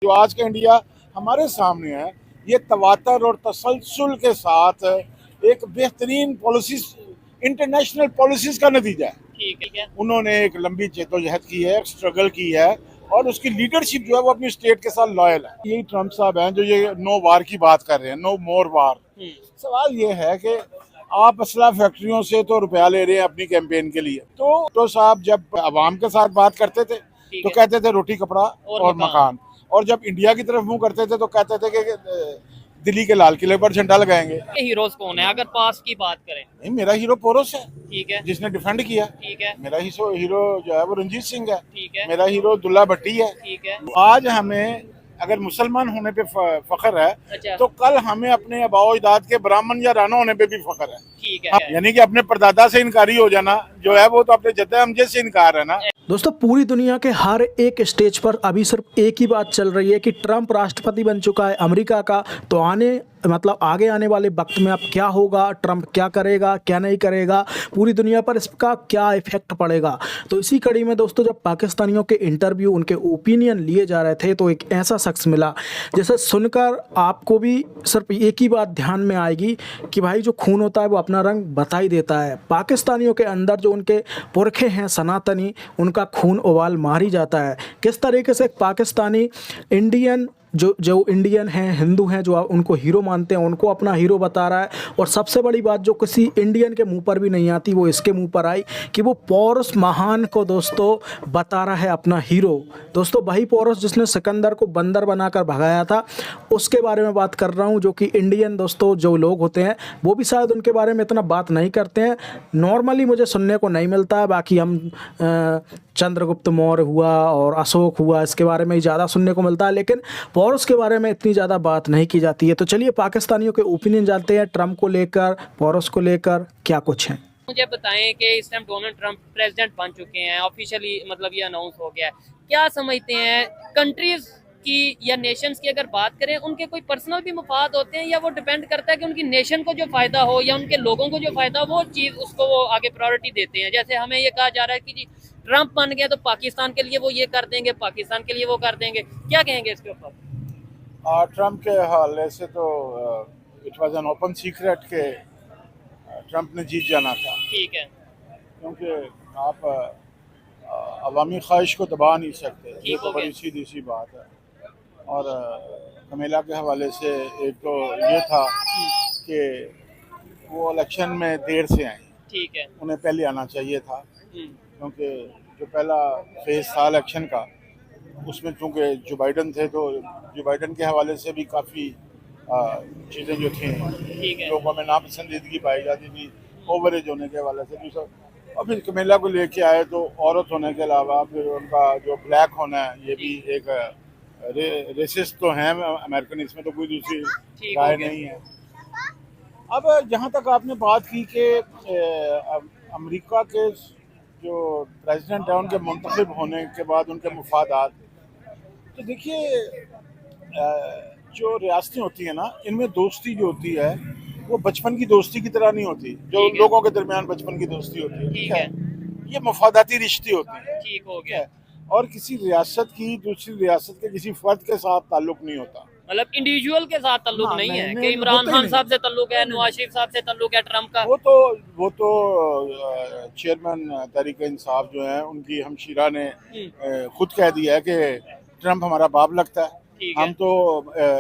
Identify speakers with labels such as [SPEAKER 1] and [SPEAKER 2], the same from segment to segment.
[SPEAKER 1] जो आज का इंडिया हमारे सामने है, ये तवातर और तसलसल के साथ एक बेहतरीन पॉलिसीज, इंटरनेशनल पॉलिसीज का नतीजा है।
[SPEAKER 2] ठीक है।
[SPEAKER 1] उन्होंने एक लंबी जद्दोजहद की है, एक स्ट्रगल की है और उसकी लीडरशिप जो है वो अपनी स्टेट के साथ लॉयल है। यही ट्रम्प साहब हैं जो ये नो वार की बात कर रहे हैं, नो मोर वार। सवाल ये है कि आप असला फैक्ट्रियों से तो रुपया ले रहे हैं अपनी कैंपेन के लिए। तो साहब जब अवाम के साथ बात करते थे तो कहते थे रोटी कपड़ा और मकान, और जब इंडिया की तरफ मुंह करते थे तो कहते थे कि दिल्ली के लाल किले पर झंडा लगाएंगे।
[SPEAKER 2] हीरोज कौन है अगर पास की बात करें?
[SPEAKER 1] नहीं, मेरा हीरो पोरस है,
[SPEAKER 2] ठीक है,
[SPEAKER 1] जिसने डिफेंड किया।
[SPEAKER 2] ठीक है।
[SPEAKER 1] मेरा हीरो जो है वो रंजीत सिंह है,
[SPEAKER 2] ठीक है।
[SPEAKER 1] मेरा हीरो दुल्ला भट्टी है।
[SPEAKER 2] ठीक है।
[SPEAKER 1] आज हमें अगर मुसलमान होने पे फख्र है,
[SPEAKER 2] अच्छा।
[SPEAKER 1] तो कल हमें अपने आबाओ अजदाद के ब्राह्मण या राना होने पे भी फख्र है।
[SPEAKER 2] ठीक है।
[SPEAKER 1] यानी कि अपने परदादा से इनकारी हो जाना जो है वो तो अपने जद्दे अमजद से इनकार है ना।
[SPEAKER 3] दोस्तों, पूरी दुनिया के हर एक स्टेज पर अभी सिर्फ एक ही बात चल रही है कि ट्रंप राष्ट्रपति बन चुका है अमेरिका का, तो आगे आने वाले वक्त में अब क्या होगा, ट्रंप क्या करेगा क्या नहीं करेगा, पूरी दुनिया पर इसका क्या इफेक्ट पड़ेगा। तो इसी कड़ी में दोस्तों, जब पाकिस्तानियों के इंटरव्यू, उनके ओपिनियन लिए जा रहे थे, तो एक ऐसा शख्स मिला जिसे सुनकर आपको भी सिर्फ एक ही बात ध्यान में आएगी कि भाई जो खून होता है वो अपना रंग बता ही देता है। पाकिस्तानियों के अंदर जो उनके पुरखे हैं सनातनी, उनका खून उबाल मार ही जाता है। किस तरीके से एक पाकिस्तानी इंडियन जो इंडियन हैं, हिंदू हैं, जो उनको हीरो मानते हैं, उनको अपना हीरो बता रहा है। और सबसे बड़ी बात जो किसी इंडियन के मुंह पर भी नहीं आती, वो इसके मुंह पर आई कि वो पोरस महान को दोस्तों बता रहा है अपना हीरो। दोस्तों, वही पोरस जिसने सिकंदर को बंदर बनाकर भगाया था, उसके बारे में बात कर रहा हूँ। जो कि इंडियन दोस्तों जो लोग होते हैं वो भी शायद उनके बारे में इतना बात नहीं करते हैं, नॉर्मली मुझे सुनने को नहीं मिलता है। बाकी हम चंद्रगुप्त मौर्य हुआ और अशोक हुआ, इसके बारे में ही ज़्यादा सुनने को मिलता है, लेकिन पोरस के बारे में इतनी ज़्यादा बात नहीं की जाती है। तो चलिए पाकिस्तानियों के ओपिनियन जानते हैं, ट्रंप को लेकर, पोरस को लेकर क्या कुछ है।
[SPEAKER 2] मुझे बताएं कि इस टाइम डोनाल्ड ट्रंप प्रेसिडेंट बन चुके हैं, ऑफिशियली मतलब ये अनाउंस हो गया है। क्या समझते हैं कंट्रीज की या नेशंस की अगर बात करें, उनके कोई पर्सनल भी मफाद होते हैं या वो डिपेंड करता है कि उनकी नेशन को जो फायदा हो या उनके लोगों को जो फायदा हो, वो चीज़ उसको वो आगे प्रायोरिटी देते हैं। जैसे हमें ये कहा जा रहा है कि जी ट्रंप बन गया तो पाकिस्तान के लिए वो ये कर देंगे, पाकिस्तान के लिए वो कर देंगे। क्या कहेंगे इसके ऊपर?
[SPEAKER 1] ट्रंप के हवाले से तो it was an open secret के ट्रंप ने जीत जाना था।
[SPEAKER 2] ठीक है।
[SPEAKER 1] क्योंकि आप अवामी ख्वाहिश को दबा नहीं सकते, ये तो बड़ी सीधी सी बात है। और कमेला के हवाले से एक तो ये था कि वो इलेक्शन में देर से आए।
[SPEAKER 2] ठीक है।
[SPEAKER 1] उन्हें पहले आना चाहिए था, क्योंकि जो पहला फेज था इलेक्शन का, उसमें चूँकि जो बाइडन थे, तो जो बाइडन के हवाले से भी काफ़ी चीज़ें जो थी लोगों में नापसंदीदगी पाई जाती थी, ओवरेज होने के हवाले से दूसरा। और फिर कमेला को लेके आए तो औरत होने के अलावा फिर उनका जो ब्लैक होना है, ये भी एक रेसिस्ट तो हैं अमेरिकन, इसमें तो कोई दूसरी राय नहीं है। अब जहाँ तक आपने बात की कि अमेरिका के जो प्रेसिडेंट है उनके मुंतखब होने के बाद उनके मफादात, तो देखिए जो रियासतें होती है ना, इनमें दोस्ती जो होती है वो बचपन की दोस्ती की तरह नहीं होती, जो लोगों के दरमियान बचपन की दोस्ती होती है। ठीक है, ये मफादाती रिश्ते होते हैं।
[SPEAKER 2] ठीक हो गया।
[SPEAKER 1] और किसी रियासत की दूसरी रियासत के किसी फर्द के साथ ताल्लुक नहीं होता,
[SPEAKER 2] मतलब इंडिविजुअल के साथ ताल्लुक नहीं है कि इमरान खान साहब से ताल्लुक है, नवाज शरीफ साहब से ताल्लुक है ट्रंप का।
[SPEAKER 1] वो तो चेयरमैन तहरीक इंसाफ जो है उनकी हमशीरा ने खुद कह दिया है कि ट्रंप हमारा बाप लगता है। हम तो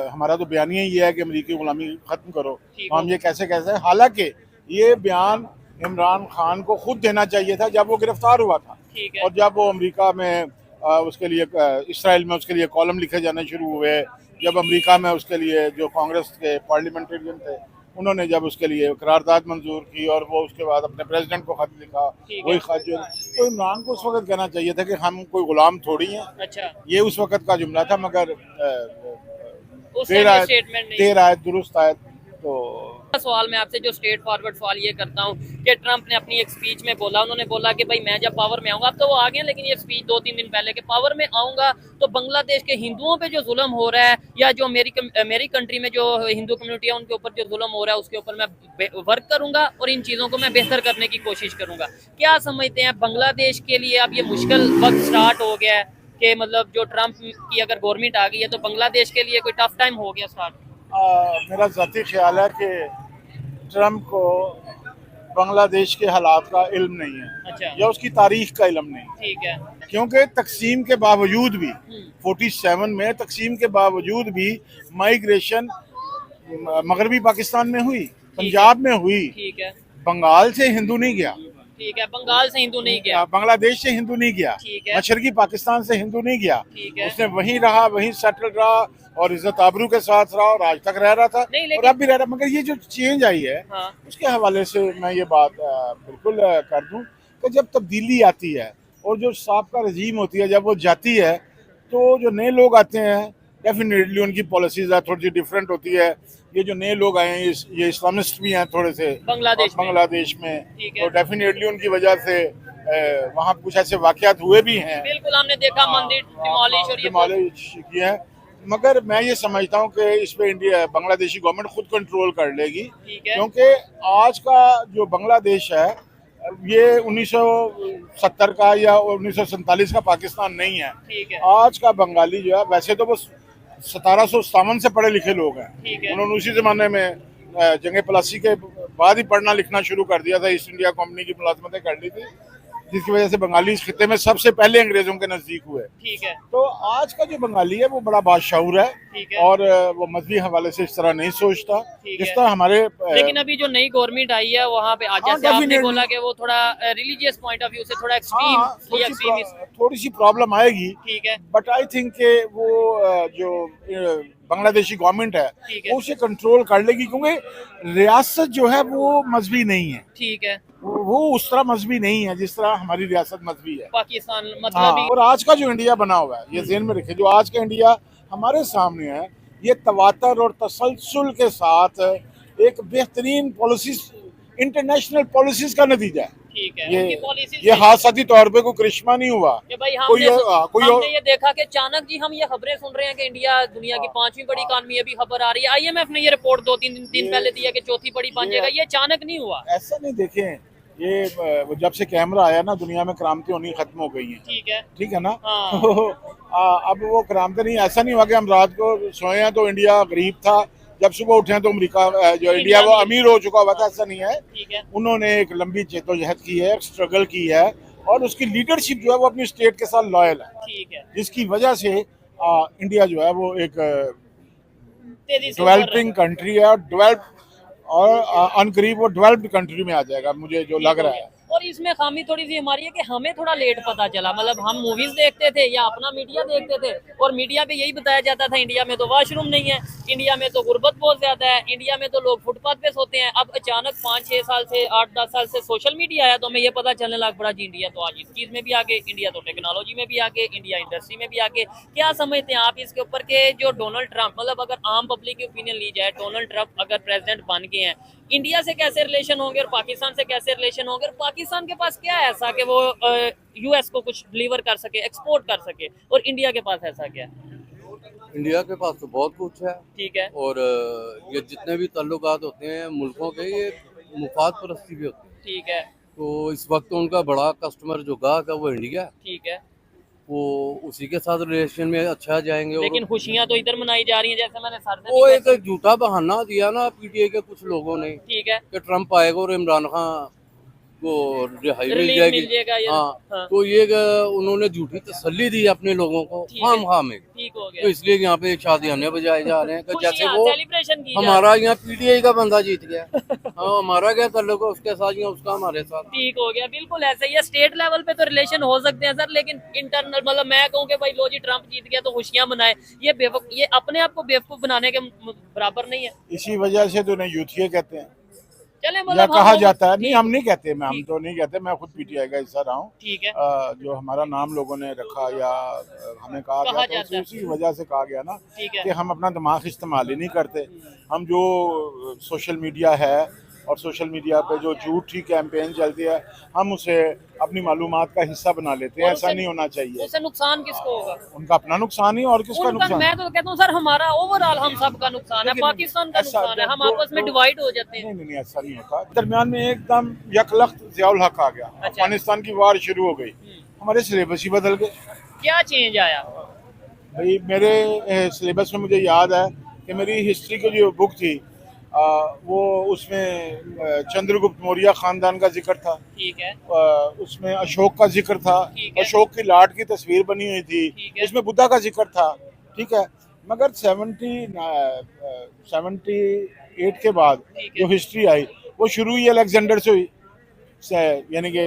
[SPEAKER 1] हमारा तो बयानिया ये है कि अमेरिकी गुलामी खत्म करो। हम ये कैसे हालांकि ये बयान इमरान खान को खुद देना चाहिए था जब वो गिरफ्तार हुआ था, और जब वो अमेरिका में उसके लिए इसराइल में उसके लिए कॉलम लिखे जाने शुरू हुए, जब अमेरिका में उसके लिए जो कांग्रेस के पार्लियामेंटेरियन थे उन्होंने जब उसके लिए करारदाद मंजूर की और वो उसके बाद अपने प्रेसिडेंट को खत लिखा, वही खत जो, तो इमरान को उस वक्त कहना चाहिए था कि हम कोई गुलाम थोड़ी हैं। अच्छा, ये उस वक्त का जुमला था, मगर देर आयत दुरुस्त आयत। तो
[SPEAKER 2] सवाल मैं आपसे जो स्ट्रेट फॉरवर्ड सवाल ये करता हूँ कि ट्रंप ने अपनी एक स्पीच में बोला, उन्होंने बोला कि भाई मैं जब पावर में आऊंगा, अब तो वो आ गए, लेकिन ये स्पीच 2-3 दिन पहले कि पावर में आऊंगा तो बांग्लादेश के हिंदुओं पे जो जुल्म हो रहा है या जो मेरी कंट्री में जो हिंदू कम्युनिटी है उनके ऊपर जो जुल्म हो रहा है उसके ऊपर मैं वर्क करूंगा और इन चीज़ों को मैं बेहतर करने की कोशिश करूंगा। क्या समझते हैं बांग्लादेश के लिए अब ये मुश्किल वक्त स्टार्ट हो गया है? कि मतलब जो ट्रम्प की अगर गवर्नमेंट आ गई है तो बांग्लादेश के लिए कोई टफ टाइम हो गया स्टार्ट?
[SPEAKER 1] मेरा ज़ाती ख्याल है कि ट्रम्प को बांग्लादेश के हालात का इल्म नहीं है
[SPEAKER 2] अच्छा,
[SPEAKER 1] या उसकी तारीख का इल्म नहीं,
[SPEAKER 2] ठीक है।
[SPEAKER 1] क्योंकि तकसीम के बावजूद भी 47 में तकसीम के बावजूद भी माइग्रेशन मगरबी पाकिस्तान में हुई, पंजाब में हुई,
[SPEAKER 2] ठीक है,
[SPEAKER 1] बंगाल से हिंदू नहीं गया,
[SPEAKER 2] ठीक है। बंगाल से हिंदू नहीं गया,
[SPEAKER 1] बांग्लादेश से हिंदू नहीं गया,
[SPEAKER 2] ठीक है,
[SPEAKER 1] मशरकी पाकिस्तान से हिंदू नहीं गया,
[SPEAKER 2] ठीक है।
[SPEAKER 1] उसने वहीं रहा, वहीं सेटल रहा और इज्जत आबरू के साथ रहा और आज तक रह रहा था
[SPEAKER 2] नहीं,
[SPEAKER 1] और
[SPEAKER 2] लेकिन
[SPEAKER 1] अब भी रह रहा। मगर ये जो चेंज आई है
[SPEAKER 2] हाँ,
[SPEAKER 1] उसके हवाले से मैं ये बात बिल्कुल कर दूं कि जब तब्दीली आती है और जो साबका रजीम होती है जब वो जाती है तो जो नए लोग आते हैं डेफिनेटली उनकी पॉलिसीज थोड़ी सी डिफरेंट होती है। ये जो नए लोग आए हैं ये इस्लामिस्ट भी हैं थोड़े से बांग्लादेश में,
[SPEAKER 2] ठीक है।
[SPEAKER 1] तो डेफिनेटली उनकी वजह से वहाँ कुछ ऐसे वाकयात हुए भी हैं,
[SPEAKER 2] बिल्कुल हमने देखा मंदिर डिमोलिश और ये
[SPEAKER 1] डिमोलिश किए हैं। मगर मैं ये समझता हूँ कि इस पे इंडिया बांग्लादेशी गवर्नमेंट खुद कंट्रोल कर लेगी,
[SPEAKER 2] ठीक है,
[SPEAKER 1] क्योंकि आज का जो बांग्लादेश है ये 1970 का या 1947 का पाकिस्तान नहीं है।
[SPEAKER 2] ठीक है,
[SPEAKER 1] आज का बंगाली जो है वैसे तो बस 1757 से पढ़े लिखे लोग हैं,
[SPEAKER 2] ठीक है,
[SPEAKER 1] उन्होंने उसी जमाने में जंग प्लासी के बाद ही पढ़ना लिखना शुरू कर दिया था, ईस्ट इंडिया कंपनी की मुलाजमतें कर ली थी, जिसकी वजह से बंगाली इस खिते में सबसे पहले अंग्रेजों के नजदीक हुए।
[SPEAKER 2] ठीक है,
[SPEAKER 1] तो आज का जो बंगाली है वो बड़ा बादशाहूर है
[SPEAKER 2] ठीक है,
[SPEAKER 1] और वो मजहबी हवाले से इस तरह नहीं सोचता
[SPEAKER 2] ठीक
[SPEAKER 1] जिस
[SPEAKER 2] है।
[SPEAKER 1] तरह हमारे
[SPEAKER 2] लेकिन अभी जो नई गवर्नमेंट आई है वहाँ पे आज जैसे आपने
[SPEAKER 1] definitely।
[SPEAKER 2] बोला कि वो थोड़ा रिलीजियस पॉइंट ऑफ व्यू से थोड़ा एक्सट्रीम,
[SPEAKER 1] थोड़ी सी प्रॉब्लम आएगी,
[SPEAKER 2] ठीक है,
[SPEAKER 1] बट आई थिंक के वो जो बांग्लादेशी गवर्नमेंट है
[SPEAKER 2] ठीक है,
[SPEAKER 1] वो उसे कंट्रोल कर लेगी, क्योंकि रियासत जो है वो मजहबी नहीं है,
[SPEAKER 2] ठीक है,
[SPEAKER 1] वो उस तरह मजहबी नहीं है जिस तरह हमारी रियासत मजहबी है।
[SPEAKER 2] पाकिस्तान
[SPEAKER 1] हाँ,
[SPEAKER 2] मतलब
[SPEAKER 1] और आज का जो इंडिया बना हुआ है ये ज़हन में रखिए, जो आज का इंडिया हमारे सामने है ये तवातर और तसलसल के साथ एक बेहतरीन पॉलिसीज, इंटरनेशनल पॉलिसीज का नतीजा है।
[SPEAKER 2] ठीक है,
[SPEAKER 1] ये
[SPEAKER 2] उनकी पॉलिसीज
[SPEAKER 1] ये हादसाती तौर पे कोई करिश्मा नहीं हुआ
[SPEAKER 2] कि भाई
[SPEAKER 1] कोई
[SPEAKER 2] हमने ये देखा कि अचानक जी हम ये खबरें सुन रहे हैं कि इंडिया दुनिया की 5वीं बड़ी इकानमी अभी खबर आ रही है, IMF ने ये रिपोर्ट 2-3 दिन पहले दिया कि चौथी बड़ी बन जाएगा, ये अचानक नहीं हुआ।
[SPEAKER 1] ऐसा नहीं, देखें ये जब से कैमरा आया ना दुनिया में करामतें होनी खत्म हो गई हैं, ठीक है ना।
[SPEAKER 2] हाँ।
[SPEAKER 1] तो अब वो करामतें नहीं, ऐसा नहीं हुआ कि हम रात को सोए हैं तो इंडिया गरीब था, जब सुबह उठे हैं तो अमेरिका जो इंडिया वो अमीर हो चुका हुआ था, ऐसा नहीं है।
[SPEAKER 2] ठीक है,
[SPEAKER 1] उन्होंने एक लंबी जद्दोजहद की है, स्ट्रगल की है और उसकी लीडरशिप जो है वो अपनी स्टेट के साथ लॉयल है,
[SPEAKER 2] ठीक है,
[SPEAKER 1] जिसकी वजह से इंडिया जो है वो एक
[SPEAKER 2] तेजी से
[SPEAKER 1] डेवलपिंग कंट्री है और डेवलप और अनकरीब वो डेवलप्ड कंट्री में आ जाएगा, मुझे जो लग रहा है।
[SPEAKER 2] और इसमें खामी थोड़ी सी हमारी है कि हमें थोड़ा लेट पता चला, मतलब हम मूवीज देखते थे या अपना मीडिया देखते थे और मीडिया पे यही बताया जाता था इंडिया में तो वॉशरूम नहीं है, इंडिया में तो गुर्बत बहुत ज्यादा है, इंडिया में तो लोग फुटपाथ पे सोते हैं। अब अचानक 5-6 साल से 8-10 साल से सोशल मीडिया आया तो हमें ये पता चलने लग पड़ा जी इंडिया तो आज इस चीज में भी आगे, इंडिया तो टेक्नोलॉजी में भी आगे, इंडिया इंडस्ट्री में भी आगे। क्या समझते हैं आप इसके ऊपर के जो डोनाल्ड ट्रंप, मतलब अगर आम पब्लिक की ओपिनियन ली जाए, डोनाल्ड ट्रंप अगर प्रेसिडेंट बन गए हैं, इंडिया से कैसे रिलेशन होंगे और पाकिस्तान से कैसे रिलेशन होंगे, और पाकिस्तान के पास क्या है ऐसा कि वो US को कुछ डिलीवर कर सके, एक्सपोर्ट कर सके, और इंडिया के पास ऐसा क्या है?
[SPEAKER 4] इंडिया के पास तो बहुत कुछ है,
[SPEAKER 2] ठीक है,
[SPEAKER 4] और ये जितने भी ताल्लुकात होते हैं मुल्कों के, ये मुफाद परस्ती भी होती है।
[SPEAKER 2] ठीक है,
[SPEAKER 4] तो इस वक्त उनका बड़ा कस्टमर जो गाहक है वो इंडिया है,
[SPEAKER 2] ठीक है,
[SPEAKER 4] वो उसी के साथ रिलेशन में अच्छा जाएंगे।
[SPEAKER 2] लेकिन खुशियां तो इधर मनाई जा रही हैं, जैसे मैंने सर से
[SPEAKER 4] वो
[SPEAKER 2] भी
[SPEAKER 4] एक झूठा बहाना दिया ना PTI के कुछ लोगों ने
[SPEAKER 2] ठीक है,
[SPEAKER 4] कि ट्रंप आएगा और इमरान खान को रिहाई मिल
[SPEAKER 2] रिलीफ
[SPEAKER 4] जाएगी।
[SPEAKER 2] मिल जाएगा ये।
[SPEAKER 4] हाँ,
[SPEAKER 2] हाँ,
[SPEAKER 4] तो ये उन्होंने झूठी तसल्ली दी अपने लोगों को
[SPEAKER 2] ठीक है।
[SPEAKER 4] खाम खाम में,
[SPEAKER 2] ठीक हो
[SPEAKER 4] तो
[SPEAKER 2] गया,
[SPEAKER 4] इसलिए यहाँ पे शादियाने बजाए जा रहे हैं कि जैसे
[SPEAKER 2] खुशियां
[SPEAKER 4] वो
[SPEAKER 2] सेलिब्रेशन की जा रही
[SPEAKER 4] हमारा यहाँ PTI का बंदा जीत गया। हाँ, हमारा क्या ताल्लुक है उसके साथ या उसका हमारे साथ।
[SPEAKER 2] ठीक हो गया, बिल्कुल ऐसे ही है। स्टेट लेवल पे तो रिलेशन हो सकते हैं सर, लेकिन इंटरनल मतलब मैं कहूँ कि भाई लो जी ट्रंप जीत गया तो खुशियां मनाए, ये अपने आप को बेवकूफ बनाने के बराबर नहीं है।
[SPEAKER 1] इसी वजह से तो उन्हें यूथिया कहते हैं
[SPEAKER 2] चले
[SPEAKER 1] या
[SPEAKER 2] मतलब
[SPEAKER 1] कहा
[SPEAKER 2] हम
[SPEAKER 1] जाता है, नहीं हम नहीं कहते, हम तो नहीं कहते, मैं खुद PTI का हिस्सा रहा हूँ।
[SPEAKER 2] ठीक है,
[SPEAKER 1] जो हमारा नाम लोगों ने रखा या हमें कहा
[SPEAKER 2] कहा
[SPEAKER 1] गया
[SPEAKER 2] जाता
[SPEAKER 1] तो
[SPEAKER 2] है।
[SPEAKER 1] उसी वजह से कहा गया ना
[SPEAKER 2] ठीक है,
[SPEAKER 1] कि हम अपना दिमाग इस्तेमाल ही नहीं करते। हम जो सोशल मीडिया है और सोशल मीडिया पे जो झूठी कैंपेन चलती है हम उसे अपनी मालूमात का हिस्सा बना लेते हैं,
[SPEAKER 2] और
[SPEAKER 1] ऐसा
[SPEAKER 2] उसे-
[SPEAKER 1] नहीं होना चाहिए।
[SPEAKER 2] उससे नुकसान किसको होगा?
[SPEAKER 1] उनका अपना नुकसान ही और किसका
[SPEAKER 2] उनका
[SPEAKER 1] नुकसान।
[SPEAKER 2] मैं तो कहता हूँ सर हमारा ओवरऑल हम सब का नुकसान है,
[SPEAKER 1] लेकिन
[SPEAKER 2] पाकिस्तान का
[SPEAKER 1] ऐसा
[SPEAKER 2] नुकसान है, हम
[SPEAKER 1] दो-
[SPEAKER 2] आपस में
[SPEAKER 1] दो-
[SPEAKER 2] डिवाइड हो जाते हैं।
[SPEAKER 1] नहीं, ऐसा नहीं होता। दरमियान में एकदम यकलख्त ज़ियाउल हक आ गया,
[SPEAKER 2] अच्छा।
[SPEAKER 1] अफगानिस्तान की वार शुरू हो गई, हमारे सिलेबस ही बदल गए।
[SPEAKER 2] क्या चेंज आया?
[SPEAKER 1] भाई मेरे सिलेबस में मुझे याद है कि मेरी हिस्ट्री की जो बुक थी वो उसमें चंद्रगुप्त मौर्य खानदान का जिक्र था।
[SPEAKER 2] ठीक है।
[SPEAKER 1] उसमें अशोक का जिक्र था।
[SPEAKER 2] ठीक है।
[SPEAKER 1] अशोक की लाट की तस्वीर बनी हुई थी।
[SPEAKER 2] ठीक है।
[SPEAKER 1] उसमें बुद्धा का जिक्र था। ठीक है। मगर 78 के बाद
[SPEAKER 2] ठीक है।
[SPEAKER 1] जो हिस्ट्री आई वो शुरू हुई अलेक्जेंडर से हुई। यानी कि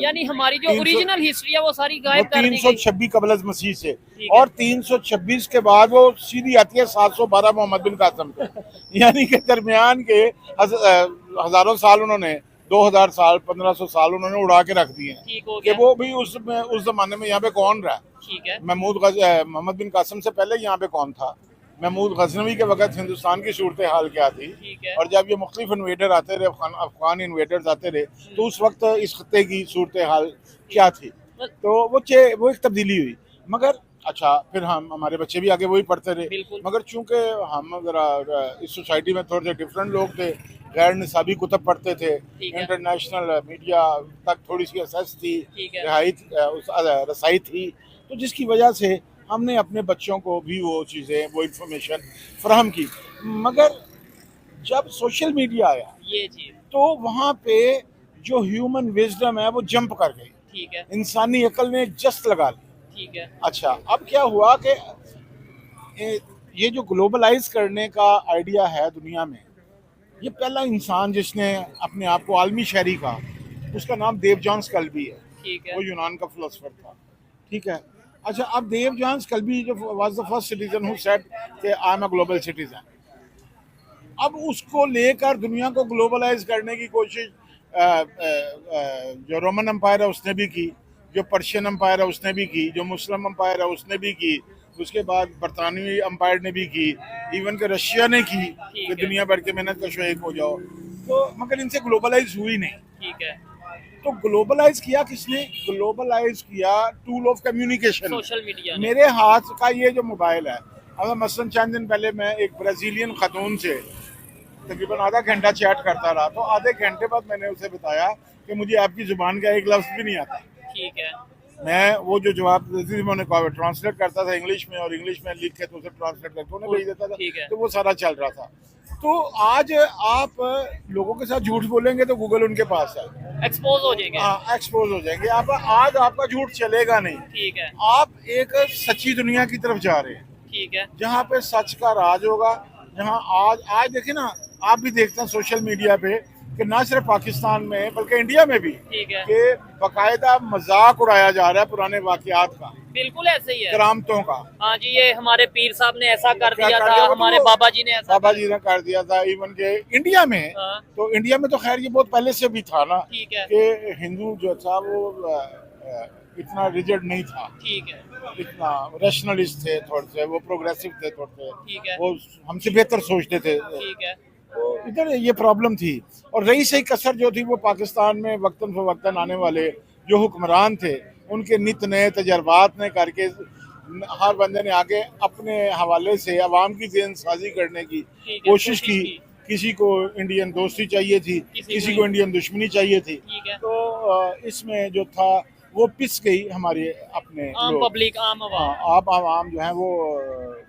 [SPEAKER 2] यानी हमारी जो
[SPEAKER 1] 300
[SPEAKER 2] ओरिजिनल हिस्ट्री है वो सारी
[SPEAKER 1] वो
[SPEAKER 2] गायब कर दी गई।
[SPEAKER 1] 326 कबल अज़ मसीह से,
[SPEAKER 2] ठीक है।
[SPEAKER 1] और 326 के बाद वो सीधी आती है 712 मोहम्मद बिन कासिम पे। यानी कि दरमियान के हजारों साल उन्होंने 2000 साल 1500 साल उन्होंने उड़ा के रख दिए हैं
[SPEAKER 2] ठीक हो
[SPEAKER 1] कि
[SPEAKER 2] गया।
[SPEAKER 1] वो भी उस जमाने में यहाँ पे कौन रहा।
[SPEAKER 2] ठीक है।
[SPEAKER 1] मोहम्मद बिन कासिम से पहले यहाँ पे कौन था। महमूद गजनवी के वक्त हिंदुस्तान की सूरत हाल क्या थी।
[SPEAKER 2] ठीक है।
[SPEAKER 1] और जब ये मुख्तलिफ इन्वेडर आते रहे, अफगान इन्वेडर्स आते रहे, तो उस वक्त इस खत्ते की सूरत हाल क्या थी। तो वो एक तब्दीली हुई। मगर अच्छा, फिर हमारे बच्चे भी आगे वही पढ़ते रहे।
[SPEAKER 2] बिल्कुल।
[SPEAKER 1] मगर चूंकि हम जरा इस सोसाइटी में थोड़े से डिफरेंट लोग थे, गैर निसाबी कुतब पढ़ते थे,
[SPEAKER 2] ठीक है।
[SPEAKER 1] इंटरनेशनल मीडिया तक थोड़ी सी एक्सेस थी,
[SPEAKER 2] ठीक है।
[SPEAKER 1] रसाई थी, तो जिसकी वजह से हमने अपने बच्चों को भी वो चीज़ें, वो इंफॉर्मेशन फराहम की। मगर जब सोशल मीडिया आया
[SPEAKER 2] ये चीज।
[SPEAKER 1] तो वहाँ पे जो ह्यूमन विजडम है वो जंप कर गई।
[SPEAKER 2] ठीक है।
[SPEAKER 1] इंसानी अकल ने जस्ट लगा ली।
[SPEAKER 2] ठीक है।
[SPEAKER 1] अच्छा, अब क्या हुआ कि ये जो ग्लोबलाइज करने का आइडिया है दुनिया में, ये पहला इंसान जिसने अपने आप को आलमी शहरी कहा, उसका नाम डेव जॉन स्कल्बी है।
[SPEAKER 2] ठीक है।
[SPEAKER 1] वो यूनान का फिलोसफर था। ठीक है। अच्छा, अब डेव जॉन स्कल्बी जो was the first citizen who said कि I am a global citizen, अब उसको लेकर दुनिया को ग्लोबलाइज करने की कोशिश जो रोमन एम्पायर है उसने भी की, जो पर्शियन एम्पायर है उसने भी की, जो मुस्लिम एम्पायर है उसने भी की, उसके बाद बरतानवी एम्पायर ने भी की, इवन के रशिया ने की कि दुनिया भर के मेहनत कशो एक हो जाओ। तो मगर इनसे ग्लोबलाइज हुई नहीं।
[SPEAKER 2] ठीक है।
[SPEAKER 1] तो ग्लोबलाइज किया किसने? ग्लोबलाइज किया tool of communication,
[SPEAKER 2] social media ने।
[SPEAKER 1] मेरे हाथ का ये जो मोबाइल है। अब मसलन चंद दिन पहले मैं एक ब्राज़ीलियन खातून से तकरीबन आधा घंटा चैट करता रहा, तो आधे घंटे बाद मैंने उसे बताया कि मुझे आपकी जुबान का एक लफ्ज़ भी नहीं आता।
[SPEAKER 2] ठीक है।
[SPEAKER 1] मैं वो जो जवाब मैंने ट्रांसलेट करता था इंग्लिश में, और इंग्लिश में लिख के तो उसे ट्रांसलेट करके उन्हें भेज देता था।
[SPEAKER 2] ठीक है।
[SPEAKER 1] तो वो सारा चल रहा था। तो आज आप लोगों के साथ झूठ बोलेंगे तो गूगल उनके पास है,
[SPEAKER 2] एक्सपोज हो जाएंगे।
[SPEAKER 1] हाँ, एक्सपोज हो जाएंगे आप। आज आपका झूठ चलेगा नहीं।
[SPEAKER 2] ठीक है।
[SPEAKER 1] आप एक सच्ची दुनिया की तरफ जा रहे हैं,
[SPEAKER 2] ठीक है।
[SPEAKER 1] जहाँ पे सच का राज होगा। जहाँ आज देखिए ना, आप भी देखते हैं सोशल मीडिया पे कि ना सिर्फ पाकिस्तान में बल्कि इंडिया में भी
[SPEAKER 2] ठीक है।
[SPEAKER 1] कि बाकायदा मजाक उड़ाया जा रहा है पुराने वाकयात का,
[SPEAKER 2] बिल्कुल ऐसे ही है।
[SPEAKER 1] करामतों का।
[SPEAKER 2] हाँ जी, ये हमारे पीर साहब ने ऐसा कर
[SPEAKER 1] क्या
[SPEAKER 2] दिया
[SPEAKER 1] कर
[SPEAKER 2] था,
[SPEAKER 1] दिया?
[SPEAKER 2] हमारे
[SPEAKER 1] तो
[SPEAKER 2] बाबा जी ने ऐसा
[SPEAKER 1] बाबा जी ने कर दिया था। इवन के इंडिया में,
[SPEAKER 2] हाँ।
[SPEAKER 1] तो इंडिया में तो खैर ये बहुत पहले से भी था ना
[SPEAKER 2] ठीक है।
[SPEAKER 1] कि हिंदू जो था वो इतना रिजिड नहीं था,
[SPEAKER 2] ठीक है।
[SPEAKER 1] इतना रैशनलिस्ट थे, थोड़े से वो प्रोग्रेसिव थे, थोड़े से
[SPEAKER 2] ठीक है।
[SPEAKER 1] वो हमसे बेहतर सोचते थे।
[SPEAKER 2] ठीक है।
[SPEAKER 1] तो इधर ये प्रॉब्लम थी। और रही सही कसर जो थी वो पाकिस्तान में वक्तन फवक्तन आने वाले जो हुक्मरान थे, उनके नित नए तजर्बात ने करके हर बंदे ने आगे अपने हवाले से अवाम की जेन साजी करने की कोशिश की। किसी को इंडियन दोस्ती चाहिए थी, किसी को इंडियन दुश्मनी चाहिए थी।
[SPEAKER 2] ठीक है।
[SPEAKER 1] तो इसमें जो था वो पिस गई हमारे अपने
[SPEAKER 2] आम
[SPEAKER 1] लोग।
[SPEAKER 2] पब्लिक, आम आवाम
[SPEAKER 1] आप आवाम जो है वो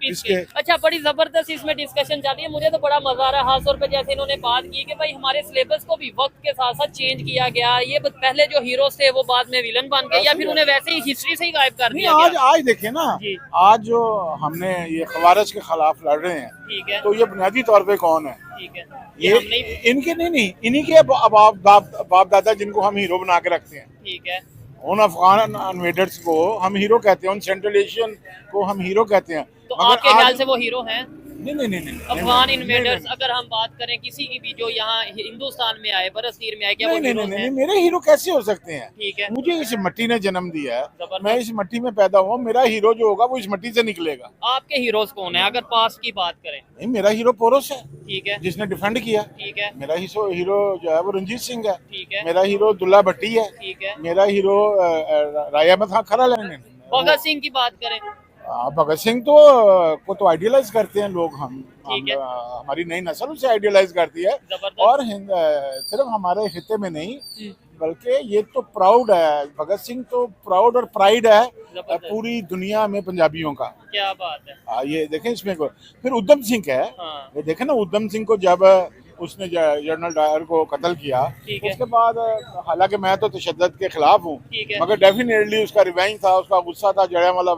[SPEAKER 2] पिस
[SPEAKER 1] इसके।
[SPEAKER 2] गई। अच्छा, बड़ी जबरदस्त इसमें डिस्कशन चल रही है। मुझे तो बड़ा मजा आ रहा है, खासतौर पे जैसे इन्होंने बात की कि भाई हमारे सिलेबस को भी वक्त के साथ साथ चेंज किया गया। ये पहले जो हीरोज थे वो बाद में विलन बन गए, या फिर उन्हें वैसे ही हिस्ट्री से ही गायब कर
[SPEAKER 1] नहीं,
[SPEAKER 2] दिया
[SPEAKER 1] आज देखिए ना,
[SPEAKER 2] जी।
[SPEAKER 1] आज जो हमने ये खवारिज के खिलाफ लड़ रहे हैं,
[SPEAKER 2] ठीक है।
[SPEAKER 1] तो ये बुनियादी तौर पे कौन है?
[SPEAKER 2] ठीक है।
[SPEAKER 1] ये
[SPEAKER 2] हम नहीं।
[SPEAKER 1] इनके नहीं, इन्हीं के बाप दादा जिनको हम हीरो बना के रखते हैं।
[SPEAKER 2] ठीक है।
[SPEAKER 1] उन अफगान इन्वेडर्स को हम हीरो कहते हैं, उन सेंट्रल एशियन को हम हीरो कहते हैं।
[SPEAKER 2] तो
[SPEAKER 1] मगर
[SPEAKER 2] आपके ख्याल से वो हीरो हैं?
[SPEAKER 1] नहीं,
[SPEAKER 2] अफगान इन्वेडर्स, अगर हम बात करें किसी की भी जो यहाँ हिंदुस्तान में आए, बरसगीर में आए, क्या वो हीरो हैं?
[SPEAKER 1] नहीं, मेरे हीरो कैसे हो सकते हैं?
[SPEAKER 2] ठीक है।
[SPEAKER 1] मुझे इस मिट्टी ने जन्म दिया है,
[SPEAKER 2] जबरदस्त।
[SPEAKER 1] मैं इस मिट्टी में पैदा हुआ। मेरा हीरो जो होगा वो इस मिट्टी से निकलेगा।
[SPEAKER 2] आपके हीरोज कौन है अगर पास्ट की बात करें?
[SPEAKER 1] नहीं, मेरा हीरो पोरस है,
[SPEAKER 2] ठीक है।
[SPEAKER 1] जिसने डिफेंड किया।
[SPEAKER 2] ठीक है।
[SPEAKER 1] मेरा हीरो जो है वो रंजीत सिंह है।
[SPEAKER 2] ठीक है।
[SPEAKER 1] मेरा हीरो दुल्ला भट्टी है।
[SPEAKER 2] ठीक है।
[SPEAKER 1] मेरा हीरो राय अहमद खान खरा लेने।
[SPEAKER 2] भगत सिंह की बात करें?
[SPEAKER 1] भगत सिंह तो को तो आइडियलाइज करते हैं लोग।
[SPEAKER 2] ठीक है।
[SPEAKER 1] हमारी नई नस्ल उसे आइडियलाइज करती है।
[SPEAKER 2] जबरदस्त।
[SPEAKER 1] और सिर्फ हमारे खिते में नहीं, बल्कि ये तो प्राउड है, भगत सिंह तो प्राउड और प्राइड है
[SPEAKER 2] जबरदस्त।
[SPEAKER 1] पूरी दुनिया में पंजाबियों का।
[SPEAKER 2] क्या बात है।
[SPEAKER 1] ये देखें इसमें को फिर उधम सिंह है,
[SPEAKER 2] हाँ
[SPEAKER 1] ये देखें ना उधम सिंह को जब उसने जनरल डायर को कत्ल किया,
[SPEAKER 2] ठीक है।
[SPEAKER 1] उसके बाद हालांकि मैं तो तशद्दुद के खिलाफ हूँ,
[SPEAKER 2] ठीक है।
[SPEAKER 1] मगर डेफिनेटली उसका रिवेंज था, उसका गुस्सा था जलियांवाला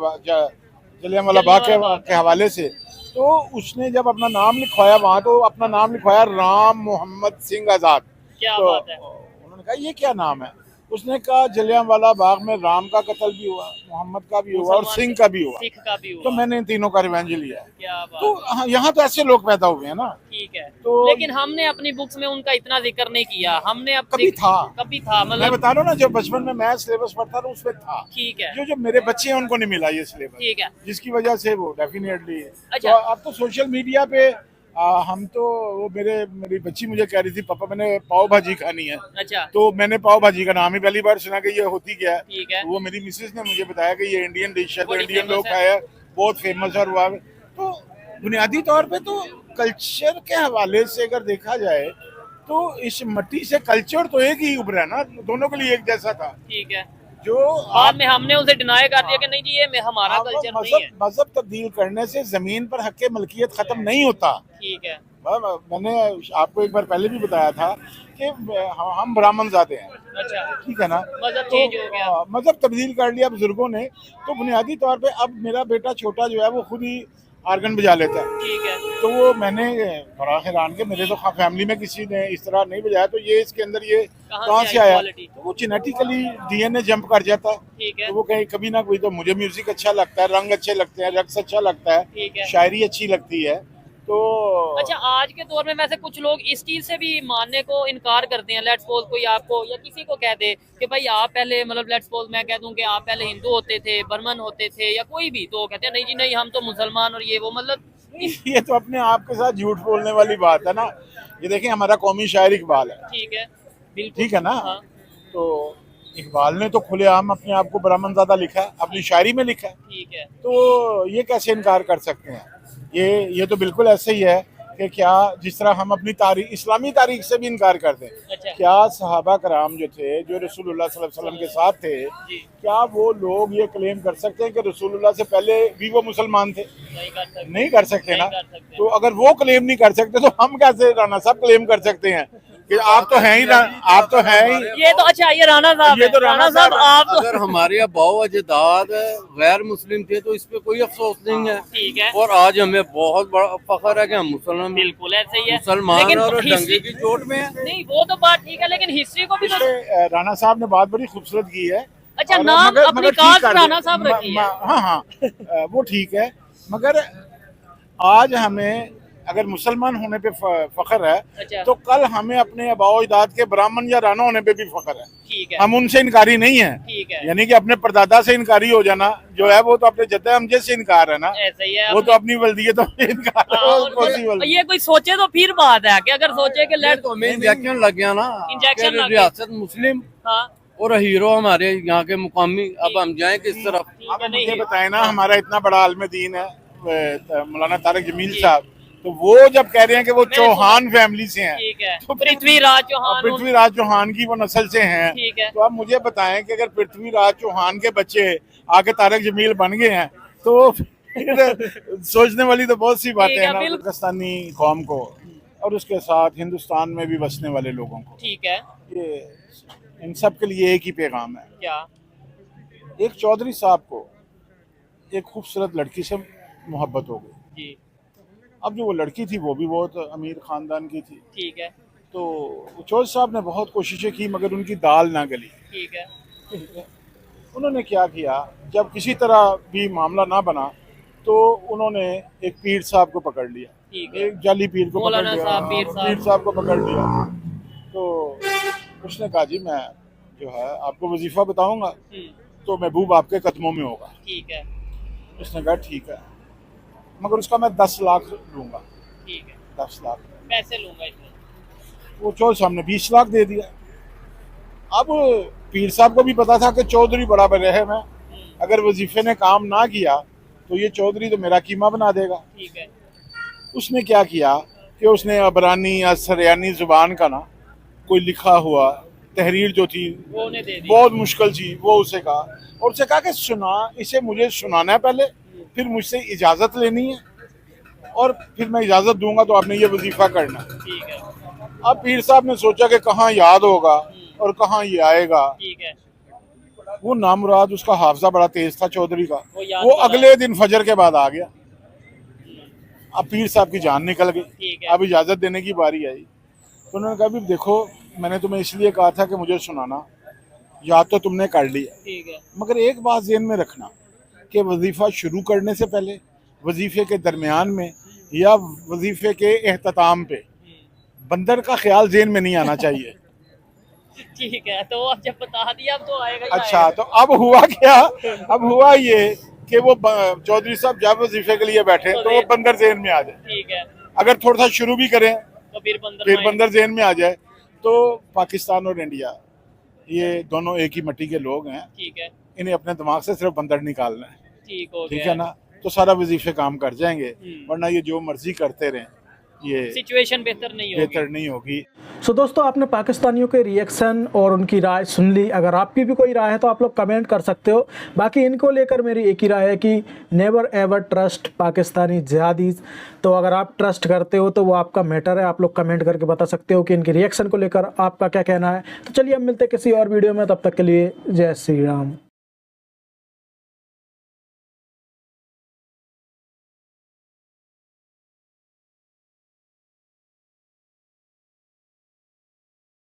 [SPEAKER 1] बाग के हवाले से। तो उसने जब अपना नाम लिखवाया वहाँ, तो अपना नाम लिखवाया राम मोहम्मद सिंह आज़ाद।
[SPEAKER 2] क्या
[SPEAKER 1] तो
[SPEAKER 2] बात है।
[SPEAKER 1] उन्होंने कहा ये क्या नाम है, उसने कहा जलियांवाला बाग में राम का कत्ल भी हुआ, मोहम्मद का भी हुआ और
[SPEAKER 2] मुसलमान
[SPEAKER 1] सिंह का भी हुआ,
[SPEAKER 2] सिख का भी हुआ।
[SPEAKER 1] तो मैंने इन तीनों का रिवेंज लिया है।
[SPEAKER 2] क्या बात
[SPEAKER 1] तो
[SPEAKER 2] है।
[SPEAKER 1] हाँ, यहाँ तो ऐसे लोग पैदा हुए हैं ना।
[SPEAKER 2] ठीक है।
[SPEAKER 1] तो
[SPEAKER 2] लेकिन हमने अपनी बुक्स में उनका इतना जिक्र नहीं किया, हमने
[SPEAKER 1] कभी था,
[SPEAKER 2] कभी था
[SPEAKER 1] मैं
[SPEAKER 2] मतलब।
[SPEAKER 1] बता रहा हूँ ना, जब बचपन में मैं सिलेबस पढ़ता था उसमें था।
[SPEAKER 2] ठीक है।
[SPEAKER 1] जो मेरे बच्चे हैं उनको नहीं मिला ये सिलेबस,
[SPEAKER 2] ठीक है।
[SPEAKER 1] जिसकी वजह से वो डेफिनेटली।
[SPEAKER 2] अच्छा।
[SPEAKER 1] तो अब तो सोशल मीडिया पे हम तो वो मेरी बच्ची मुझे कह रही थी पापा मैंने पाव भाजी खानी है,
[SPEAKER 2] अच्छा।
[SPEAKER 1] तो मैंने पाव भाजी का नाम ही पहली बार सुना कि ये होती क्या है।
[SPEAKER 2] ठीक है।
[SPEAKER 1] तो वो मेरी मिसेज ने मुझे बताया कि ये इंडियन डिश है, तो
[SPEAKER 2] बड़ी
[SPEAKER 1] इंडियन
[SPEAKER 2] famous
[SPEAKER 1] लोग
[SPEAKER 2] है।
[SPEAKER 1] खाया, बहुत फेमस है। और वहाँ तो बुनियादी तौर पे तो कल्चर के हवाले से अगर देखा जाए तो इस मट्टी से कल्चर तो एक ही उभरा ना, दोनों के लिए एक जैसा था।
[SPEAKER 2] ठीक है।
[SPEAKER 1] जो
[SPEAKER 2] बाद में हमने उसे डिनाई कर दिया कि नहीं जी ये हमारा कल्चर नहीं है।
[SPEAKER 1] मजहब तब्दील करने से जमीन पर हक मलकियत खत्म नहीं होता।
[SPEAKER 2] ठीक है।
[SPEAKER 1] मैंने आपको एक बार पहले भी बताया था कि हम ब्राह्मण जाते हैं,
[SPEAKER 2] अच्छा।
[SPEAKER 1] ठीक है ना,
[SPEAKER 2] मजहब चेंज हो गया।
[SPEAKER 1] मजहब तब्दील कर लिया बुजुर्गों ने। तो बुनियादी तौर पे अब मेरा बेटा छोटा जो है वो खुद ही आर्गन बजा लेता है।
[SPEAKER 2] ठीक है।
[SPEAKER 1] तो वो मैंने बड़ा हैरान के मेरे तो फैमिली में किसी ने इस तरह नहीं बजाया, तो ये इसके अंदर ये कहाँ से आया।
[SPEAKER 2] क्वालिटी?
[SPEAKER 1] तो वो जेनेटिकली डीएनए जंप कर जाता है।
[SPEAKER 2] ठीक है।
[SPEAKER 1] तो वो कहीं कभी ना कोई, तो मुझे म्यूजिक अच्छा लगता है, रंग अच्छे लगते हैं, रक्स अच्छा लगता है,
[SPEAKER 2] ठीक है।
[SPEAKER 1] शायरी अच्छी लगती है। तो
[SPEAKER 2] अच्छा, आज के दौर में वैसे कुछ लोग इस चीज से भी मानने को इनकार करते हैं। लेट्स सपोज कोई आपको या किसी को कह दे कि भाई आप पहले, मतलब लेट्स सपोज मैं कह दूं कि आप पहले हिंदू होते थे, बर्मन होते थे, या कोई भी, तो कहते हैं नहीं जी नहीं हम तो मुसलमान और ये वो, मतलब
[SPEAKER 1] ये तो अपने आप के साथ झूठ बोलने वाली बात है ना। ये देखें हमारा कौमी शायर इकबाल है,
[SPEAKER 2] ठीक है। बिल्कुल
[SPEAKER 1] ठीक है ना।
[SPEAKER 2] हाँ।
[SPEAKER 1] तो इकबाल ने तो खुलेआम अपने आप को ब्राह्मणज़ादा लिखा है, अपनी शायरी में लिखा है।
[SPEAKER 2] ठीक है।
[SPEAKER 1] तो ये कैसे इनकार कर सकते हैं। ये तो बिल्कुल ऐसे ही है कि क्या जिस तरह हम अपनी तारीख, इस्लामी तारीख से भी इनकार करते हैं।
[SPEAKER 2] अच्छा।
[SPEAKER 1] क्या सहाबा कराम जो थे, जो रसूलुल्लाह सल्लल्लाहु अलैहि वसल्लम के साथ थे,
[SPEAKER 2] जी।
[SPEAKER 1] क्या वो लोग ये क्लेम कर सकते हैं कि रसूलुल्लाह से पहले भी वो मुसलमान थे?
[SPEAKER 2] नहीं कर सकते।
[SPEAKER 1] नहीं कर सकते ना।
[SPEAKER 2] नहीं कर सकते।
[SPEAKER 1] तो अगर वो क्लेम नहीं कर सकते तो हम कैसे राणा साहब क्लेम कर सकते हैं कि आप तो हैं ही, आप तो हैं ही।
[SPEAKER 2] ये तो अच्छा, ये राणा साहब
[SPEAKER 1] ये
[SPEAKER 2] है।
[SPEAKER 1] तो राणा साहब
[SPEAKER 2] आप तो
[SPEAKER 4] अगर हमारे अबाव अजदाद गैर मुस्लिम थे तो इस पे कोई अफसोस नहीं है।
[SPEAKER 2] ठीक है।
[SPEAKER 4] और आज हमें बहुत बड़ा फख्र है कि हम मुसलमान
[SPEAKER 2] बिल्कुल ऐसे ही है।
[SPEAKER 4] मुसलमान
[SPEAKER 2] लेकिन
[SPEAKER 4] और
[SPEAKER 2] हिस्ट्री-
[SPEAKER 4] डंगे की चोट में है।
[SPEAKER 2] नहीं वो तो बात ठीक है, लेकिन हिस्ट्री को भी तो।
[SPEAKER 1] इसलिए राणा साहब ने बात बड़ी खूबसूरत की है।
[SPEAKER 2] अच्छा,
[SPEAKER 1] और
[SPEAKER 2] नाम
[SPEAKER 1] मगर-
[SPEAKER 2] अपनी
[SPEAKER 1] मगर ठीक
[SPEAKER 2] कास्ट
[SPEAKER 1] कर दे-
[SPEAKER 2] राणा साहब रखी है।
[SPEAKER 1] हाँ वो ठीक है, मगर आज हमें अगर मुसलमान होने पे फख्र है,
[SPEAKER 2] अच्छा।
[SPEAKER 1] तो कल हमें अपने आबाओ अजदाद के ब्राह्मण या राणा होने पे भी फख्र है।
[SPEAKER 2] ठीक है।
[SPEAKER 1] हम उनसे इनकारी नहीं है।
[SPEAKER 2] ठीक है।
[SPEAKER 1] यानी कि अपने परदादा से इनकारी हो जाना जो है वो तो अपने जद्दा हमजे से इनकार है ना।
[SPEAKER 2] ऐसा ही है।
[SPEAKER 1] वो तो अपनी वल्दियतों से इनकार है,
[SPEAKER 2] हाँ,
[SPEAKER 1] वो
[SPEAKER 2] और
[SPEAKER 1] पॉसिबल।
[SPEAKER 2] ये कोई सोचे तो फिर बात है कि अगर सोचे कि
[SPEAKER 4] ये
[SPEAKER 2] लेट
[SPEAKER 4] तो हमें इंजेक्शन लग गया ना,
[SPEAKER 2] इंजेक्शन
[SPEAKER 4] कि
[SPEAKER 2] लग गया।
[SPEAKER 4] रियासत मुस्लिम
[SPEAKER 2] हाँ
[SPEAKER 4] और हीरो हमारे यहाँ के मुकामी, अब हम जाए किस तरफ।
[SPEAKER 2] ठीक
[SPEAKER 1] अब
[SPEAKER 2] है।
[SPEAKER 1] मुझे
[SPEAKER 2] नहीं
[SPEAKER 1] बताए ना, हमारा इतना बड़ा आलिम दीन है मौलाना तारिक जमील साहब, तो वो जब कह रहे हैं कि वो
[SPEAKER 2] मैंने
[SPEAKER 1] चौहान फैमिली से हैं,
[SPEAKER 2] ठीक है।
[SPEAKER 1] तो फिर-
[SPEAKER 2] पृथ्वीराज चौहान।
[SPEAKER 1] पृथ्वीराज चौहान की वो नस्ल से हैं।
[SPEAKER 2] ठीक है।
[SPEAKER 1] तो आप मुझे बताएं कि अगर पृथ्वीराज चौहान के बच्चे आके तारिक जमील बन गए हैं तो फिर सोचने वाली तो बहुत सी बातें
[SPEAKER 2] ठीक है,
[SPEAKER 1] हैं ना।
[SPEAKER 2] बिल्कुल।
[SPEAKER 1] पाकिस्तानी कौम को और उसके साथ हिंदुस्तान में भी बसने वाले लोगों को,
[SPEAKER 2] ठीक है।
[SPEAKER 1] ये इन सब के लिए एक ही पैगाम है।
[SPEAKER 2] क्या?
[SPEAKER 1] एक चौधरी साहब को एक खूबसूरत लड़की से मोहब्बत हो गई।
[SPEAKER 2] जी।
[SPEAKER 1] अब जो वो लड़की थी वो भी बहुत अमीर ख़ानदान की थी।
[SPEAKER 2] ठीक है।
[SPEAKER 1] तो चौधरी साहब ने बहुत कोशिशें की मगर उनकी दाल ना गली।
[SPEAKER 2] ठीक है।
[SPEAKER 1] उन्होंने क्या किया, जब किसी तरह भी मामला ना बना तो उन्होंने एक पीर साहब को पकड़ लिया,
[SPEAKER 2] ठीक है।
[SPEAKER 1] एक जाली पीर को पकड़
[SPEAKER 2] मौलाना
[SPEAKER 1] लिया,
[SPEAKER 2] साहब, पीर साहब।
[SPEAKER 1] पीर साहब को पकड़ लिया। तो उसने कहा जी मैं जो है आपको वजीफ़ा बताऊंगा तो महबूब आपके कदमों में होगा।
[SPEAKER 2] ठीक है।
[SPEAKER 1] उसने कहा ठीक है, मगर उसका मैं 10 लाख लूँगा।
[SPEAKER 2] ठीक है।
[SPEAKER 1] 10 लाख
[SPEAKER 2] पैसे लूंगा इसमें।
[SPEAKER 1] वो चौधरी साहब ने 20 लाख दे दिया। अब पीर साहब को भी पता था कि चौधरी बड़ा बरहम है, अगर वजीफे ने काम ना किया तो ये चौधरी तो मेरा कीमा बना देगा।
[SPEAKER 2] ठीक है।
[SPEAKER 1] उसने क्या किया कि उसने अबरानी या सरियानी ज़ुबान का ना कोई लिखा हुआ तहरीर जो थी
[SPEAKER 2] वो उन्हें दे दी।
[SPEAKER 1] बहुत मुश्किल थी, वो उसे कहा, और उसे कहा कि सुना, इसे मुझे सुनाना है पहले, फिर मुझसे इजाज़त लेनी है, और फिर मैं इजाज़त दूंगा तो आपने ये वजीफ़ा करना।
[SPEAKER 2] ठीक है।
[SPEAKER 1] अब पीर साहब ने सोचा कि कहाँ याद होगा और कहाँ ये आएगा।
[SPEAKER 2] ठीक है।
[SPEAKER 1] वो नामुराद, उसका हाफजा बड़ा तेज था चौधरी का,
[SPEAKER 2] वो याद
[SPEAKER 1] वो
[SPEAKER 2] करा।
[SPEAKER 1] अगले दिन फजर के बाद आ गया। अब पीर साहब की जान निकल गई,
[SPEAKER 2] ठीक है।
[SPEAKER 1] अब इजाज़त देने की बारी आई। तो उन्होंने कहा भी देखो, मैंने तुम्हें इसलिए कहा था कि मुझे सुनाना, याद तो तुमने कर लिया,
[SPEAKER 2] ठीक है।
[SPEAKER 1] मगर एक बात ज़हन में रखना कि वजीफ़ा शुरू करने से पहले, वजीफ़े के दरमियान में या वजीफ़े के एहतताम पे बंदर का ख्याल ज़हन में नहीं आना चाहिए।
[SPEAKER 2] ठीक है, तो अब जब बता दिया अब तो आएगा ही
[SPEAKER 1] अच्छा,
[SPEAKER 2] आएगा।
[SPEAKER 1] तो अब हुआ क्या, अब हुआ ये कि वो चौधरी साहब जब वजीफे के लिए बैठे तो वो बंदर ज़हन में आ जाए।
[SPEAKER 2] ठीक है।
[SPEAKER 1] अगर थोड़ा सा शुरू भी करें
[SPEAKER 2] तो फिर बंदर
[SPEAKER 1] फिर
[SPEAKER 2] आएगा।
[SPEAKER 1] बंदर ज़हन में आ जाए। तो पाकिस्तान और इंडिया ये दोनों एक ही मिट्टी के लोग हैं,
[SPEAKER 2] ठीक है।
[SPEAKER 1] इन्हें अपने दिमाग से सिर्फ बंदर निकालना है,
[SPEAKER 2] ठीक हो
[SPEAKER 1] ठीक
[SPEAKER 2] गया।
[SPEAKER 1] है ना, तो सारा वजीफे काम कर जाएंगे, वरना ये जो मर्जी करते रहें ये
[SPEAKER 2] सिचुएशन बेहतर नहीं होगी।
[SPEAKER 1] बेहतर नहीं होगी।
[SPEAKER 3] सो दोस्तों, आपने पाकिस्तानियों के रिएक्शन और उनकी राय सुन ली। अगर आपकी भी कोई राय है तो आप लोग कमेंट कर सकते हो। बाकी इनको लेकर मेरी एक ही राय है कि नेवर एवर ट्रस्ट पाकिस्तानी जिहादीज़। तो अगर आप ट्रस्ट करते हो तो वो आपका मैटर है, आप लोग कमेंट करके बता सकते हो कि इनके रिएक्शन को लेकर आपका क्या कहना है। तो चलिए हम मिलते हैं किसी और वीडियो में, तब तक के लिए जय श्री राम।